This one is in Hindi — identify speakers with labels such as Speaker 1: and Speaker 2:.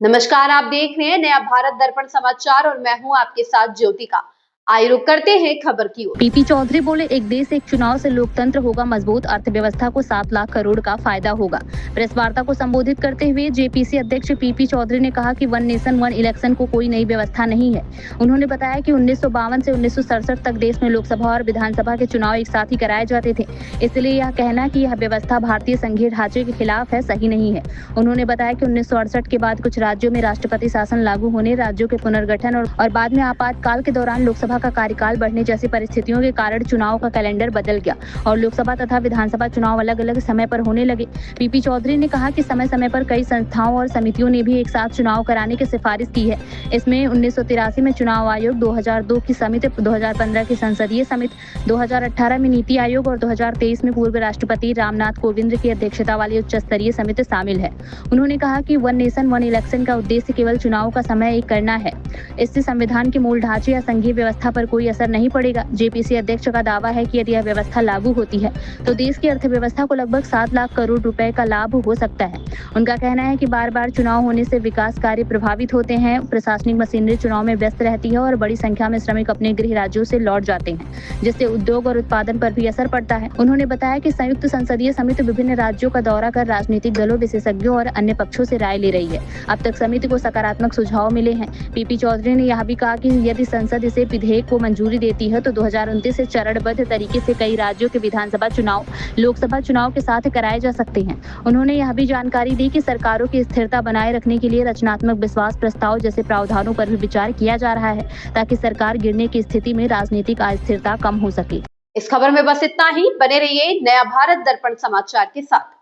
Speaker 1: नमस्कार, आप देख रहे हैं नया भारत दर्पण समाचार और मैं हूं आपके साथ ज्योतिका। आइए रुक करते हैं खबर की ओर।
Speaker 2: पीपी चौधरी बोले, एक देश एक चुनाव से लोकतंत्र होगा मजबूत, अर्थव्यवस्था को 7 लाख करोड़ का फायदा होगा। प्रेस वार्ता को संबोधित करते हुए जेपीसी अध्यक्ष पीपी चौधरी ने कहा कि वन नेशन वन इलेक्शन को कोई नई व्यवस्था नहीं है। उन्होंने बताया कि 1952 से 1967 तक देश में लोकसभा और विधानसभा के चुनाव एक साथ ही कराए जाते थे, इसलिए यह कहना कि यह व्यवस्था भारतीय संघीय ढांचे के खिलाफ है, सही नहीं है। उन्होंने बताया कि 1968 के बाद कुछ राज्यों में राष्ट्रपति शासन लागू होने, राज्यों के पुनर्गठन और बाद में आपातकाल के दौरान लोकसभा का कार्यकाल बढ़ने जैसी परिस्थितियों के कारण चुनाव का कैलेंडर बदल गया और लोकसभा तथा विधानसभा चुनाव अलग अलग समय पर होने लगे। पीपी चौधरी ने कहा कि समय समय पर कई संस्थाओं और समितियों ने भी एक साथ चुनाव कराने की सिफारिश की है। इसमें 1983 में चुनाव आयोग, 2002 की समिति, 2015 की संसदीय समिति, 2018 में नीति आयोग और 2023 में पूर्व राष्ट्रपति रामनाथ कोविंद की अध्यक्षता वाली उच्च स्तरीय समिति शामिल है। उन्होंने कहा कि वन नेशन वन इलेक्शन का उद्देश्य केवल चुनाव का समय एक करना है। इससे संविधान के मूल ढांचे या संघीय व्यवस्था पर कोई असर नहीं पड़ेगा। जेपीसी अध्यक्ष का दावा है कि यदि यह व्यवस्था लागू होती है तो देश की अर्थव्यवस्था को लगभग 7 लाख करोड़ रुपए का लाभ हो सकता है। उनका कहना है कि बार बार चुनाव होने से विकास कार्य प्रभावित होते हैं, प्रशासनिक मशीनरी चुनाव में व्यस्त रहती है और बड़ी संख्या में श्रमिक अपने गृह राज्यों से लौट जाते हैं, जिससे उद्योग और उत्पादन पर भी असर पड़ता है। उन्होंने बताया कि संयुक्त संसदीय समिति विभिन्न राज्यों का दौरा कर राजनीतिक दलों, विशेषज्ञों और अन्य पक्षों से राय ले रही है। अब तक समिति को सकारात्मक सुझाव मिले हैं। पीपी चौधरी ने यह भी कहा कि यदि संसद इसे विधेयक को मंजूरी देती है तो 2029 से चरणबद्ध तरीके से कई राज्यों के विधानसभा चुनाव लोकसभा चुनाव के साथ कराए जा सकते हैं। उन्होंने यह भी जानकारी दी कि सरकारों की स्थिरता बनाए रखने के लिए रचनात्मक विश्वास प्रस्ताव जैसे प्रावधानों पर भी विचार किया जा रहा है, ताकि सरकार गिरने की स्थिति में राजनीतिक अस्थिरता कम हो सके।
Speaker 1: इस खबर में बस इतना ही। बने रहिए नया भारत दर्पण समाचार के साथ।